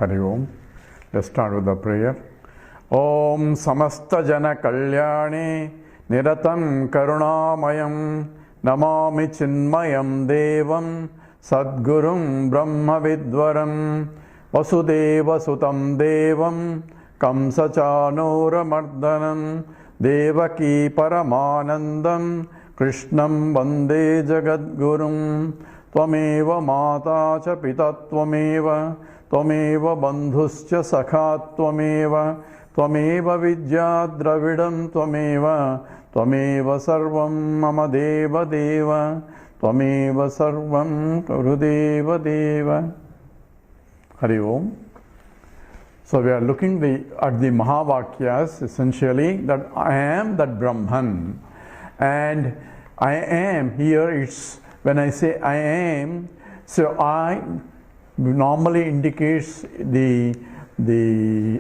Hari Om. Let's start with the prayer. Om Samasta Jana Kalyani Niratam Karunamayam Namami Chinmayam Devam Sadgurum Brahma Vidwaram Vasudeva Sutam Devam Kamsachanora Mardanam Devaki Paramanandam Krishnam Vande Jagadgurum Tvameva Mata Cha Pita Tvameva Tvameva Bandhuscha Sakha Tvameva Tvameva Vidya Dravidam Tvameva Tvameva Sarvam Mama Deva Deva Tvameva Sarvam Gurudeva Deva. Hari Om. So we are looking at the Mahavakyas, essentially, that I am that Brahman. And I am here, it's when I say I am, so I normally indicates the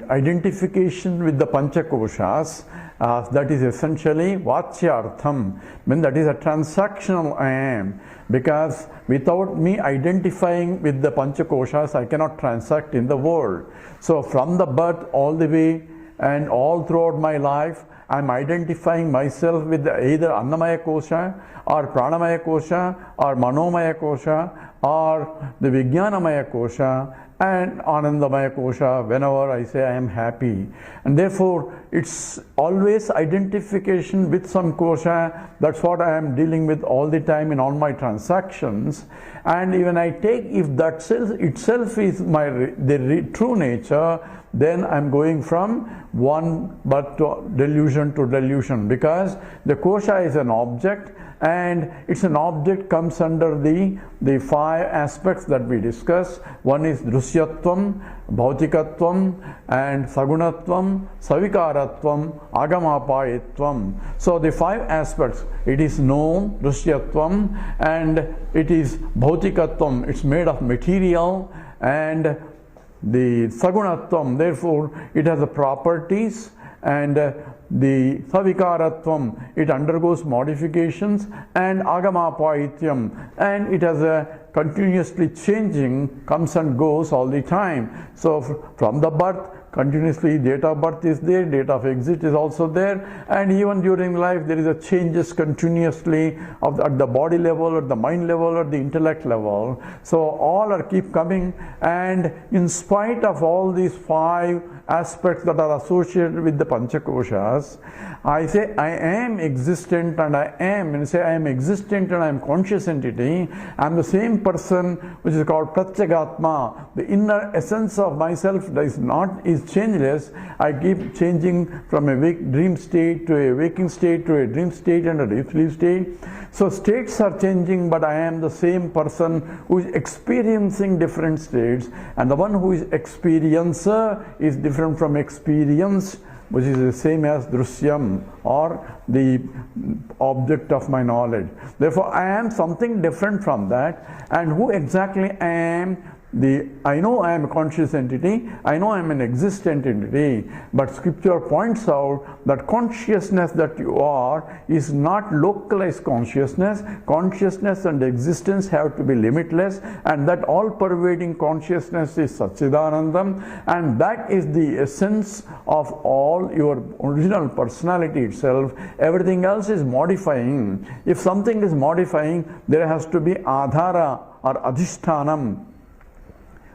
identification with the Panchakoshas. That is essentially Vachyartham, when that is a transactional I am, because without me identifying with the Panchakoshas, I cannot transact in the world. So from the birth all the way and all throughout my life, I am identifying myself with either Annamaya Kosha or Pranamaya Kosha or Manomaya Kosha or the Vijnanamaya Kosha and Anandamaya Kosha whenever I say I am happy. And therefore, it's always identification with some kosha. That's what I am dealing with all the time in all my transactions. And even I take, if that itself is the true nature, then I'm going from one but delusion to delusion, because the kosha is an object, and it's an object comes under the five aspects that we discuss. One is Drusyatvam, Bhautikatvam, and Sagunatvam, Savikaratvam, Agamapayitvam. So the five aspects, it is known, Drusyatvam, and it is Bhautikatvam, it's made of material, and the Sagunatvam, therefore it has the properties, and the Savikaratvam, it undergoes modifications, and Agamapayityam, and it has a continuously changing, comes and goes all the time. So from the birth, continuously date of birth is there, date of exit is also there, and even during life there is a changes continuously at the body level, at the mind level, at the intellect level. So all are keep coming, and in spite of all these five aspects that are associated with the Panchakoshas, I say I am existent and I am, and say I am existent and I am conscious entity. I am the same person which is called Pratyagatma. The inner essence of myself is changeless. I keep changing from a dream state to a waking state to a dream state and a deep sleep state. So states are changing, but I am the same person who is experiencing different states, and the one who is experiencer is different from experience, which is the same as Drusyam, or the object of my knowledge. Therefore, I am something different from that. And who exactly I am? I know I am a conscious entity, I know I am an existent entity, but scripture points out that consciousness that you are is not localized consciousness. Consciousness and existence have to be limitless, and that all-pervading consciousness is Sachidanandam, and that is the essence of all your original personality itself. Everything else is modifying. If something is modifying, there has to be adhara or adhishtanam,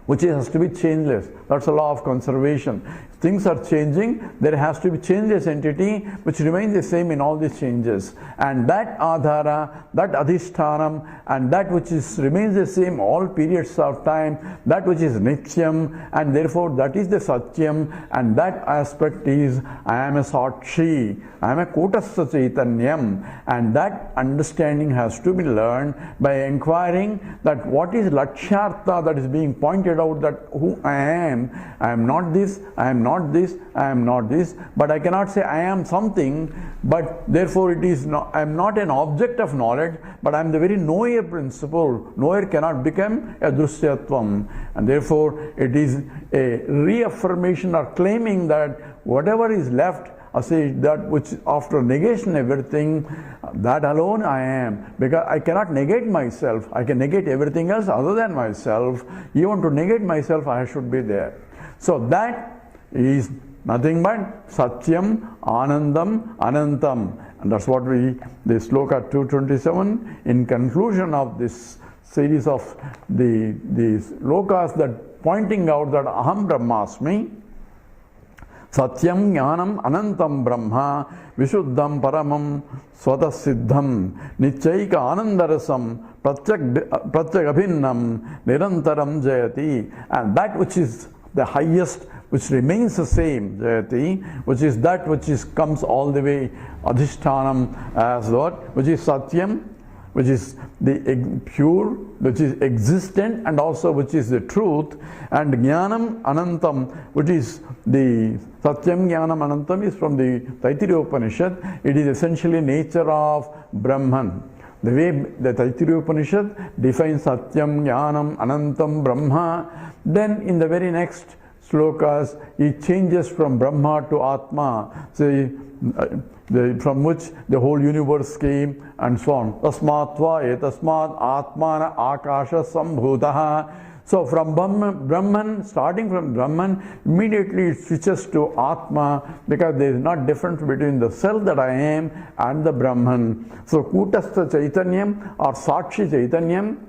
which has to be changeless. That's a law of conservation. If things are changing, there has to be changeless entity which remains the same in all these changes. And that adhara, that adhishtanam, and that which remains the same all periods of time, that which is nityam, and therefore that is the satyam, and that aspect is I am a sakshi, I am a kotastha chaitanyam, and that understanding has to be learned by inquiring that what is lakshyartha that is being pointed out, that who I am not this, I am not this, I am not this, but I cannot say I am something, but therefore it is not, I am not an object of knowledge, but I am the very knower principle. Knower cannot become a drusyatvam, and therefore it is a reaffirmation or claiming that whatever is left, I say that which after negation everything, that alone I am, because I cannot negate myself. I can negate everything else other than myself. Even to negate myself, I should be there. So that is nothing but Satyam, Anandam, Anantam. And that's what the sloka 227, in conclusion of this series of the slokas that pointing out that Aham Brahmasmi, Satyam Jnanam Anantam Brahma Vishuddham Paramam Svatasiddham Nichaika Anandarasam Pratyagabhinnam Nirantaram Jayati. And that which is the highest, which remains the same, Jayati, which is that which comes all the way Adhishtanam as what? Which is Satyam, which is the pure, which is existent, and also which is the truth, and Jnanam Anantam, which is the Satyam Jnanam Anantam, is from the Taittiriya Upanishad. It is essentially nature of Brahman. The way the Taittiriya Upanishad defines Satyam Jnanam Anantam Brahma, then in the very next slokas it changes from Brahma to Atma, from which the whole universe came, and so on. Tasmatva etasmat atmana akasha sambhutaha. So from Brahman, starting from Brahman, immediately it switches to Atma, because there is not difference between the self that I am and the Brahman. So Kutastha Chaitanyam or Sakshi Chaitanyam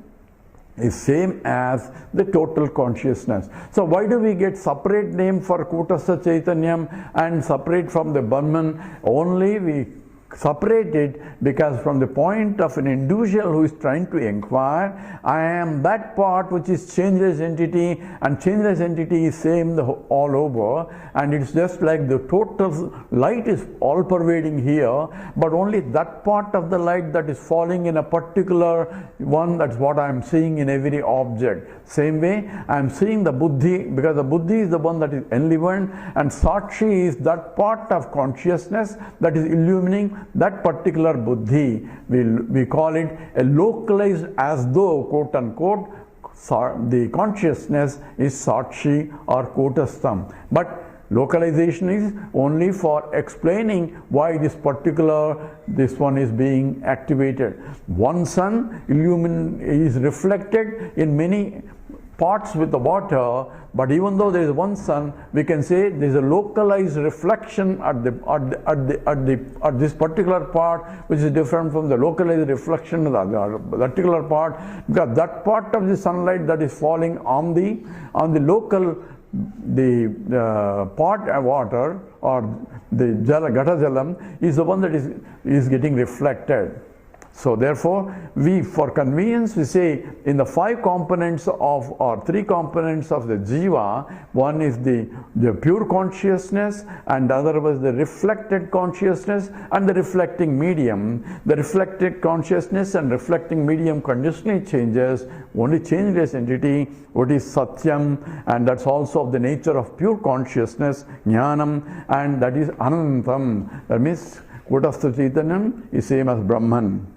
is same as the total consciousness. So why do we get separate name for Kutastha Chaitanyam and separate from the Brahman? Only we separate it because from the point of an individual who is trying to inquire, I am that part which is changeless entity, and changeless entity is same all over, and it's just like the total light is all pervading here, but only that part of the light that is falling in a particular one, that's what I am seeing in every object. Same way I am seeing the buddhi, because the buddhi is the one that is enlivened, and sakshi is that part of consciousness that is illumining that particular buddhi. We call it a localized, as though, quote unquote, the consciousness is sakshi or kutastham. But localization is only for explaining why this one is being activated. One sun is reflected in many parts with the water, but even though there is one sun, we can say there is a localized reflection at this particular part, which is different from the localized reflection of the particular part, because that part of the sunlight that is falling on the local pot of water, or the gata jalam, is the one that is getting reflected. So therefore, for convenience, we say in the 5 components of, or 3 components of the jiva, one is the pure consciousness, and the other was the reflected consciousness and the reflecting medium. The reflected consciousness and reflecting medium conditionally changes, only changeless entity, what is satyam, and that's also of the nature of pure consciousness, jnanam, and that is anantam. That means Kutastha Chaitanyam is same as Brahman.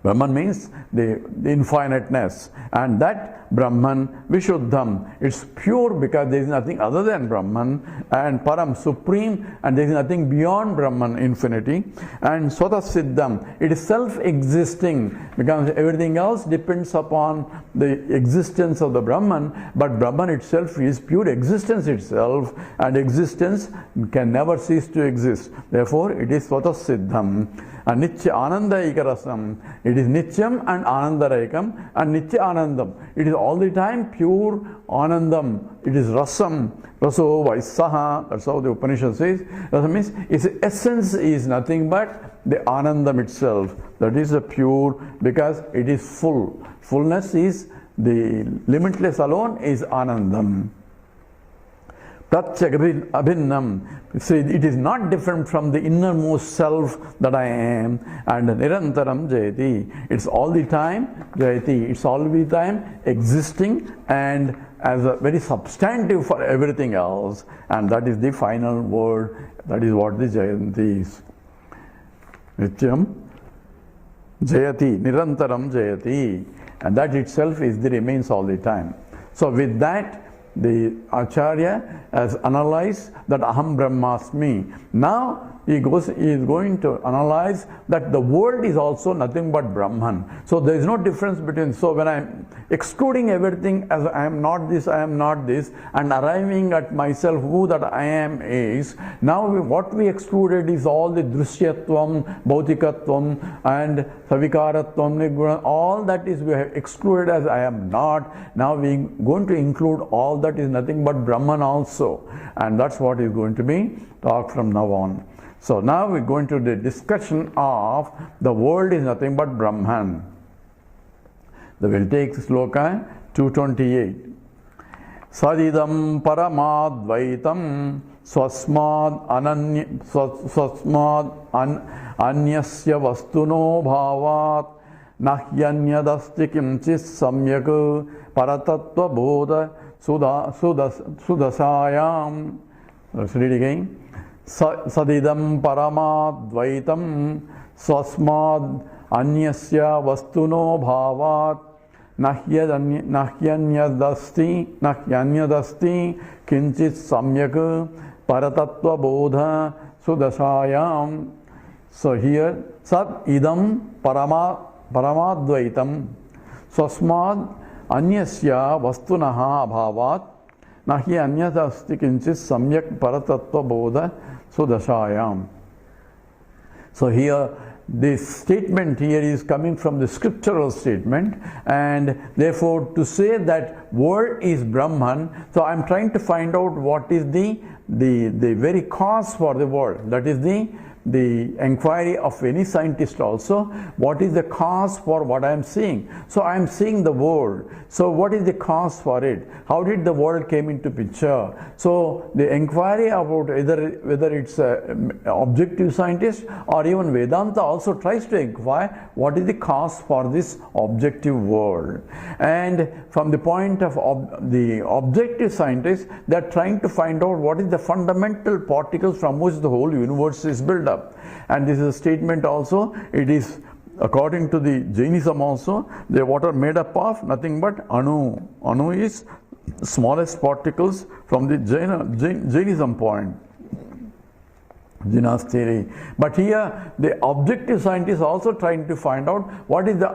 Brahman means the infiniteness, and that Brahman, Vishuddham, it's pure because there is nothing other than Brahman, and Param, supreme, and there is nothing beyond Brahman, infinity, and Svatasiddham, it is self-existing, because everything else depends upon the existence of the Brahman, but Brahman itself is pure existence itself, and existence can never cease to exist. Therefore, it is Svatasiddham. And Nitya Anandayikarasam, it is Nityam and Anandaraikam, and Nitya Anandam, it is all the time pure Anandam, it is Rasam, Raso Vaisaha, that's how the Upanishad says. That means its essence is nothing but the Anandam itself, that is the pure, because it is full. Fullness is the limitless alone is Anandam. Pratyagabhinnam, so it is not different from the innermost self that I am, and Nirantaram Jayati, it's all the time Jayati, it's all the time existing and as a very substantive for everything else, and that is the final word, that is what the Jayanti is. Nityam Jayati, Nirantaram Jayati, and that itself remains all the time. So with that, the Acharya has analyzed that Aham Brahmasmi. Now he is going to analyze that the world is also nothing but Brahman. So there is no difference between, so when I am excluding everything as I am not this, and arriving at myself who that I am is, now what we excluded is all the drishyatvam, bhautikatvam and savikaratvam, niguna, all that is we have excluded as I am not. Now we are going to include all that is nothing but Brahman also, and that's what is going to be talked from now on. So now we are going to the discussion of the world is nothing but Brahman. We will take sloka 228. Sadidam paramadvaitam swasmad anyasya vastuno bhavat nahyanyadasti kimchis samyak paratattva bodha sudasayam. Let's read again. Sadidam paramadvaitam swasmad anyasya vastuno bhavat nahyanyadasti kinchit samyak paratattva bodha sudasayam. So here sad idam paramadvaitam swasmad anyasya vastunaha abhavat nahyanyadasti kinchit samyak paratattva bodha sudasayam. So here this statement here is coming from the scriptural statement, and therefore to say that world is Brahman, so I am trying to find out what is the very cause for the world. That is the inquiry of any scientist also. What is the cause for what I am seeing? So I am seeing the world. So what is the cause for it? How did the world came into picture? So the inquiry about whether it's objective scientist or even Vedanta also tries to inquire what is the cause for this objective world. And from the point of the objective scientist, they are trying to find out what is the fundamental particles from which the whole universe is built up. And this is a statement also, it is according to the Jainism also, they what are made up of nothing but Anu. Anu is smallest particles from the Jainism point. Jina's theory. But here the objective scientists also trying to find out what is the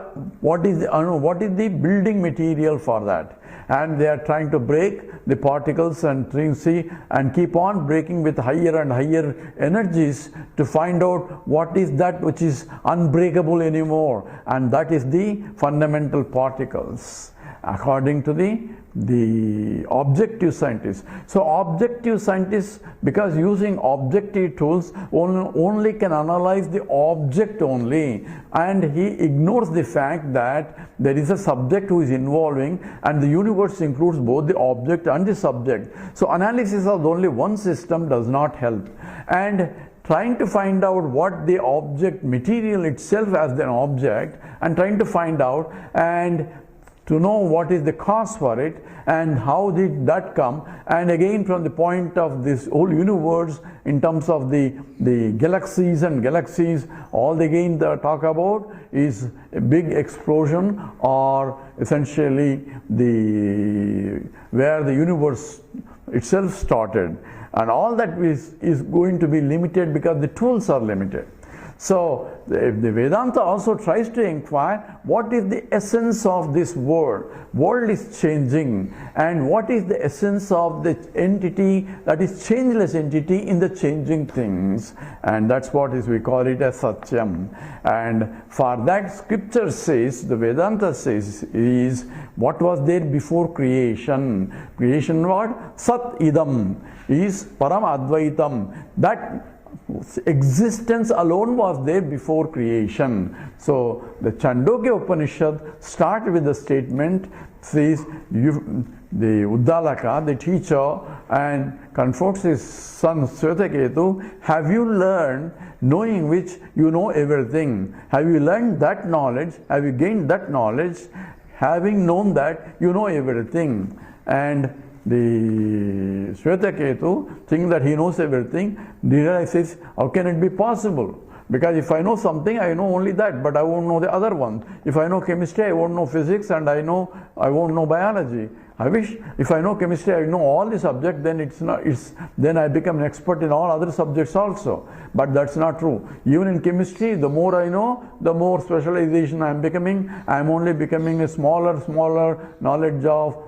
Anu, what is the building material for that. And they are trying to break the particles and see and keep on breaking with higher and higher energies to find out what is that which is unbreakable anymore, and that is the fundamental particles according to the objective scientists. So objective scientists, because using objective tools, only can analyze the object only, and he ignores the fact that there is a subject who is involving, and the universe includes both the object and the subject. So analysis of only one system does not help, and trying to find out what the object material itself as an object, and trying to find out and to know what is the cause for it and how did that come, and again from the point of this whole universe in terms of the galaxies and galaxies, all again they talk about is a big explosion, or essentially where the universe itself started, and all that is going to be limited because the tools are limited. So the Vedanta also tries to inquire what is the essence of this world. World is changing, and what is the essence of the entity that is changeless entity in the changing things, and that's what we call it as Satyam. And for that scripture says, the Vedanta says, is what was there before creation. Creation what? Sat idam is Param Advaitam. That existence alone was there before creation. So the Chandogya Upanishad starts with the statement, says the Uddalaka, the teacher, and confronts his son Swetaketu, have you learned, knowing which you know everything? Have you learned that knowledge? Have you gained that knowledge? Having known that, you know everything. And the Swetaketu, thinking that he knows everything, realizes, how can it be possible? Because if I know something, I know only that, but I won't know the other one. If I know chemistry, I won't know physics, and I won't know biology. I wish if I know chemistry, I know all the subjects, then I become an expert in all other subjects also. But that's not true. Even in chemistry, the more I know, the more specialization I am becoming. I am only becoming a smaller knowledge of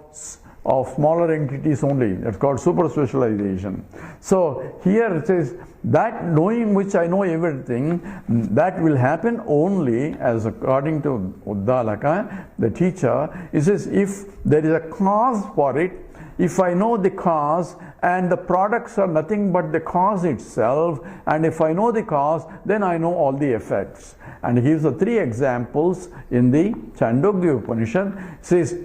smaller entities only. That's called super specialization. So here it says that knowing which I know everything, that will happen only, as according to Uddalaka, the teacher, it says if there is a cause for it, if I know the cause and the products are nothing but the cause itself, and if I know the cause, then I know all the effects. And he gives the 3 examples in the Chandogya Upanishad. It says,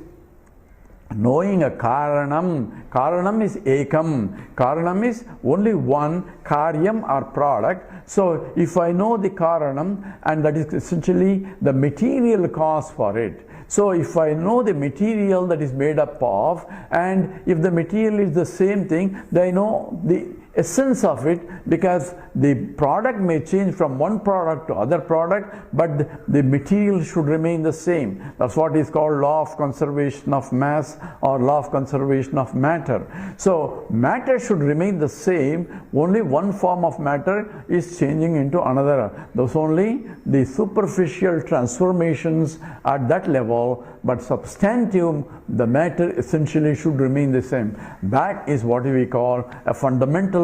knowing a karanam is ekam. Karanam is only one, karyam or product. So if I know the karanam, and that is essentially the material cause for it. So if I know the material that is made up of, and if the material is the same thing, then I know the essence of it, because the product may change from one product to other product, but the material should remain the same. That's what is called law of conservation of mass or law of conservation of matter. So matter should remain the same, only one form of matter is changing into another. Those only the superficial transformations at that level, but substantive, the matter essentially should remain the same. That is what we call a fundamental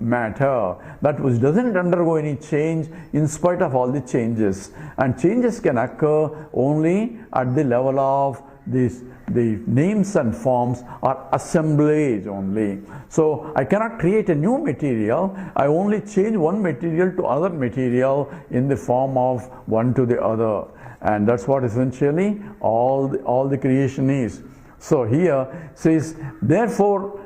matter, that which doesn't undergo any change in spite of all the changes. And changes can occur only at the level of the names and forms are assemblage only. So I cannot create a new material, I only change one material to other material in the form of one to the other. And that's what essentially all the creation is. So here says, therefore,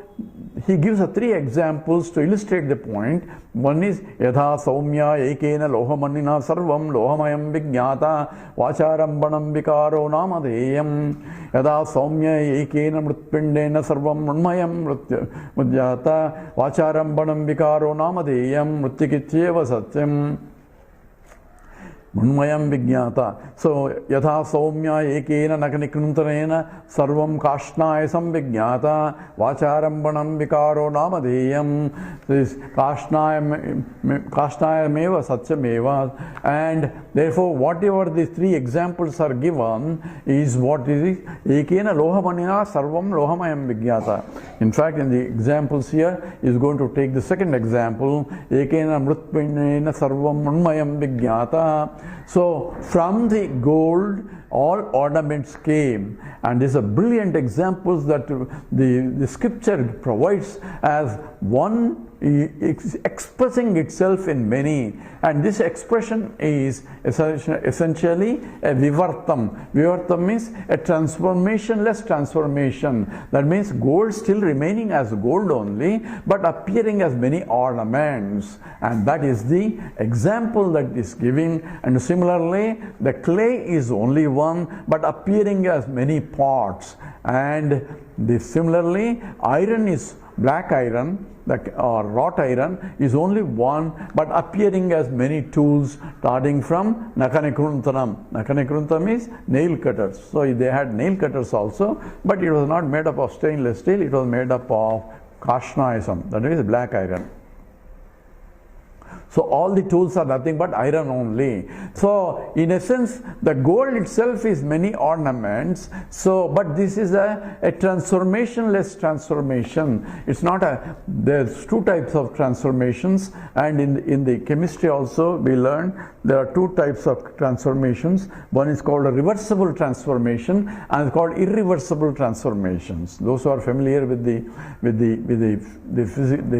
he gives 3 examples to illustrate the point. One is yatha saumya ekena lohamanina sarvam lohamayam vijñāta vacharambanam vikaro namadeyam. Yatha saumya ekena mritpindena sarvam mrunmayam mrityāta vacharambanam vikaro namadeyam mrityikityeva satyam. Mrunmayam vijñāta. So, yatha saumya ekena nakanikruntarena sarvam kashnaya samvijñāta vacharambanam vikaro namadeyam. This kashnaya meva satyameva. And therefore, whatever these 3 examples are given is what is it? Ekena lohamanina sarvam lohamayam vijñāta. In fact, in the examples here, is going to take the second example. Ekena mritpindena sarvam mrunmayam vijñāta. So from the gold all ornaments came, and these are brilliant examples that the scripture provides as one expressing itself in many, and this expression is essentially a vivartam. Vivartam means a transformationless transformation. That means gold still remaining as gold only, but appearing as many ornaments, and that is the example that is giving. And similarly, the clay is only one, but appearing as many parts. And similarly, iron is black iron, or wrought iron is only one, but appearing as many tools, starting from nakanikruntanam. Nakanikruntam is nail cutters. So they had nail cutters also, but it was not made up of stainless steel, it was made up of kashnayasam, that is black iron. So all the tools are nothing but iron only. So in essence, the gold itself is many ornaments. So, but this is a transformationless transformation. It's not there's 2 types of transformations, and in the chemistry also we learned there are 2 types of transformations. One is called a reversible transformation, and it's called irreversible transformations. Those who are familiar with the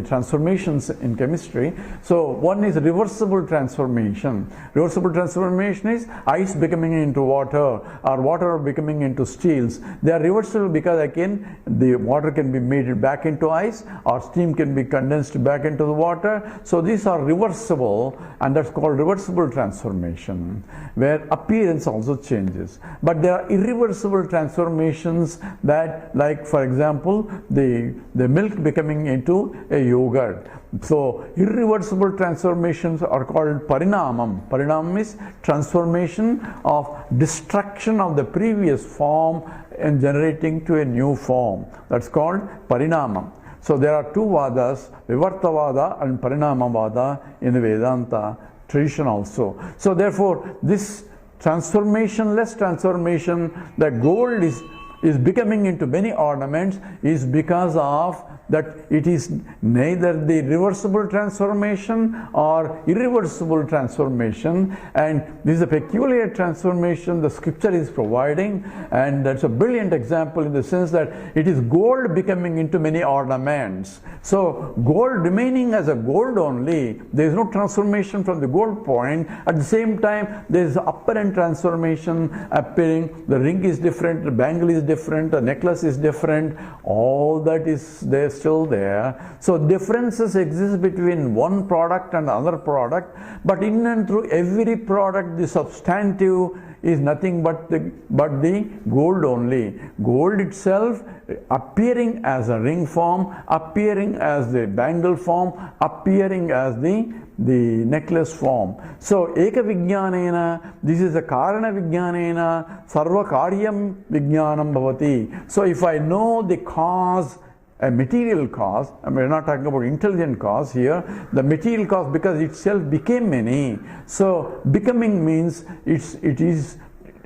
transformations in chemistry. So one is reversible transformation. Reversible transformation is ice becoming into water, or water becoming into steels. They are reversible because again the water can be made back into ice, or steam can be condensed back into the water. So these are reversible, and that's called reversible transformation, where appearance also changes. But there are irreversible transformations that, like for example, the milk becoming into a yogurt. So irreversible transformations are called parinamam. Parinamam is transformation of destruction of the previous form and generating to a new form. That's called Parinamam. So there are two Vadas, Vivartavada and Parinamavada in the Vedanta tradition also. So therefore, this transformationless transformation, that gold is becoming into many ornaments, is because of that it is neither the reversible transformation or irreversible transformation, and this is a peculiar transformation the scripture is providing, and that's a brilliant example in the sense that it is gold becoming into many ornaments. So gold remaining as a gold only, there is no transformation from the gold point. At the same time, there is apparent transformation appearing. The ring is different, the bangle is different, the necklace is different, all that is there, still there. So differences exist between one product and another product, but in and through every product the substantive is nothing but the gold only. Gold itself appearing as a ring form, appearing as the bangle form, appearing as the necklace form. So Eka Vijnanena, this is a Karana Vijnanena, Sarva Karyam Vijnanam Bhavati. So if I know the cause, a material cause, and we're not talking about intelligent cause here, the material cause because itself became many. So becoming means it is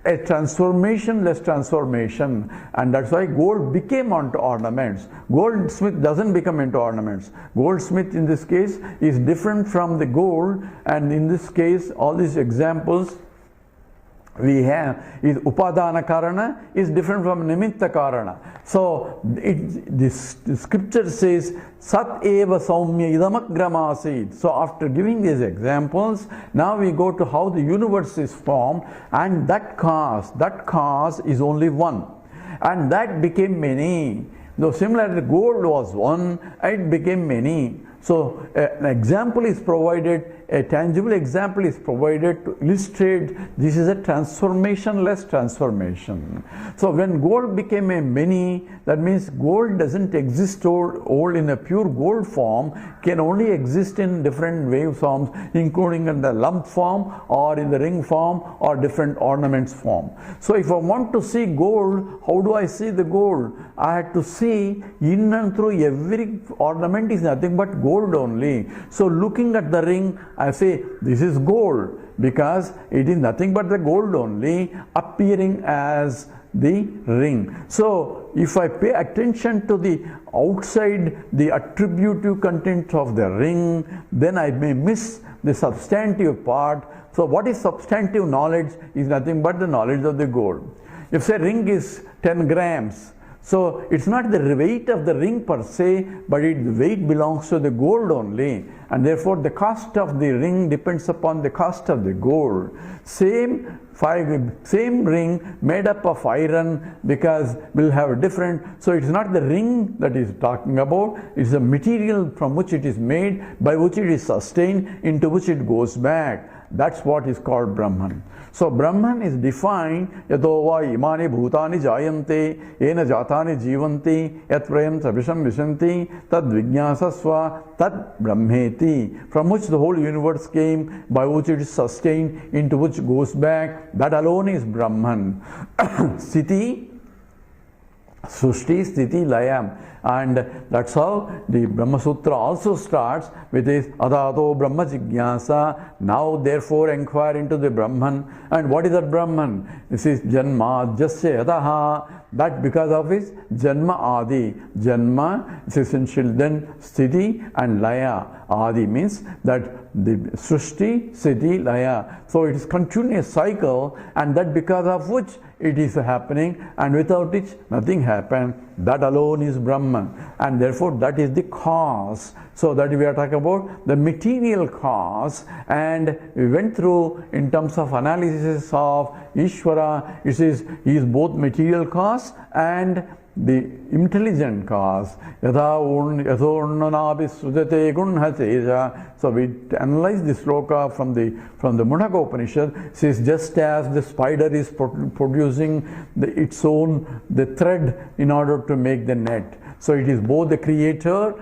a transformation-less transformation, and that's why gold became onto ornaments. Goldsmith doesn't become into ornaments. Goldsmith in this case is different from the gold, and in this case all these examples we have is Upadana Karana is different from Nimitta Karana. So the scripture says Sat eva saumya idamagramasid. So after giving these examples, now we go to how the universe is formed, and that cause is only one, and that became many. Though similarly gold was one, it became many. So an example is provided, a tangible example is provided to illustrate this is a transformation-less transformation. So when gold became a many, that means gold doesn't exist all in a pure gold form, can only exist in different wave forms, including in the lump form or in the ring form or different ornaments form. So if I want to see gold, how do I see the gold? I had to see in and through every ornament is nothing but gold only. So looking at the ring, I say this is gold because it is nothing but the gold only appearing as the ring. So if I pay attention to the outside, the attributive content of the ring, then I may miss the substantive part. So what is substantive knowledge is nothing but the knowledge of the gold. If say ring is 10 grams, so it's not the weight of the ring per se, but the weight belongs to the gold only, and therefore the cost of the ring depends upon the cost of the gold. Same ring made up of iron, because we'll have a different, so it's not the ring that is talking about, it's the material from which it is made, by which it is sustained, into which it goes back. That's what is called Brahman. So Brahman is defined, Yatova imani bhutani jayante, ena jatani jivanti, yat prayam sabisham vishanti, tad vijnasasva, tad brahmeti, from which the whole universe came, by which it is sustained, into which goes back, that alone is Brahman. Sthiti, Sushti, Sthiti, Layam. And that's how the Brahma Sutra also starts with this Adato Brahma Jigyasa. Now therefore inquire into the Brahman. And what is that Brahman? This is Janma Jasya Adaha. That because of his Janma Adi. Janma is essential. Then Sthiti and Laya. Adi means that the Srishti, Sthiti, Laya. So it is continuous cycle, and that because of which it is happening, and without it nothing happened. That alone is Brahman, and therefore that is the cause. So that we are talking about the material cause, and we went through in terms of analysis of Ishvara. It is he is both material cause and the intelligent cause. So we analyze this sloka from the Mundaka Upanishad. It says just as the spider is producing its own thread in order to make the net. So it is both the creator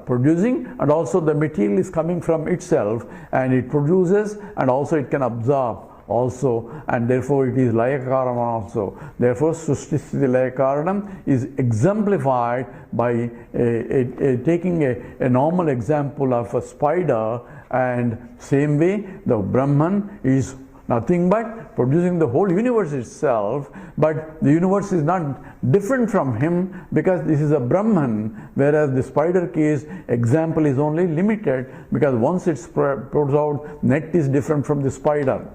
producing, and also the material is coming from itself, and it produces, and also it can absorb. also, and therefore it is Laya Karanam also. Therefore, Srishti Laya Karanam is exemplified by taking a normal example of a spider, and same way the Brahman is nothing but producing the whole universe itself, but the universe is not different from him because this is a Brahman, whereas the spider case example is only limited because once it puts out, net is different from the spider.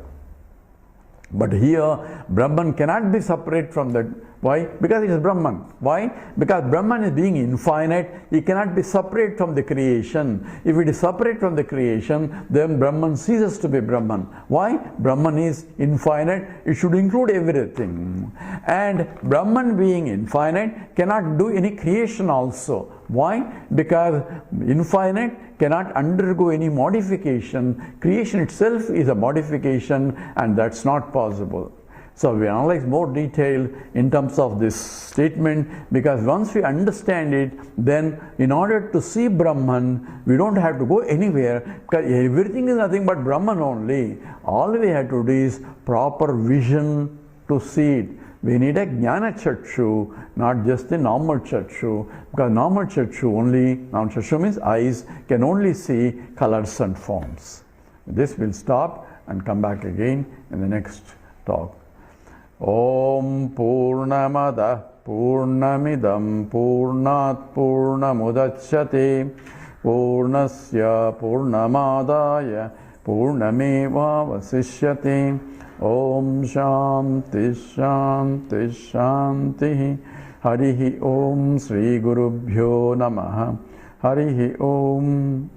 But here, Brahman cannot be separate from that. Why? Because it is Brahman. Why? Because Brahman is being infinite, he cannot be separate from the creation. If it is separate from the creation, then Brahman ceases to be Brahman. Why? Brahman is infinite, it should include everything. And Brahman being infinite cannot do any creation also. Why? Because infinite cannot undergo any modification. Creation itself is a modification, and that's not possible. So we analyze more detail in terms of this statement, because once we understand it, then in order to see Brahman, we don't have to go anywhere, because everything is nothing but Brahman only. All we have to do is proper vision to see it. We need a Jnana Chakshu, not just the normal Chakshu, because normal Chakshu only, normal Chakshu means eyes, can only see colors and forms. This will stop and come back again in the next talk. Om Purnamada Purnamidam Purnat Purnamudachyate Purnasya Purnamadaya Purnameva Vasishyate. Om Shanti Shanti Shanti. Harihi Om Sri Gurubhyo Namaha. Harihi Om.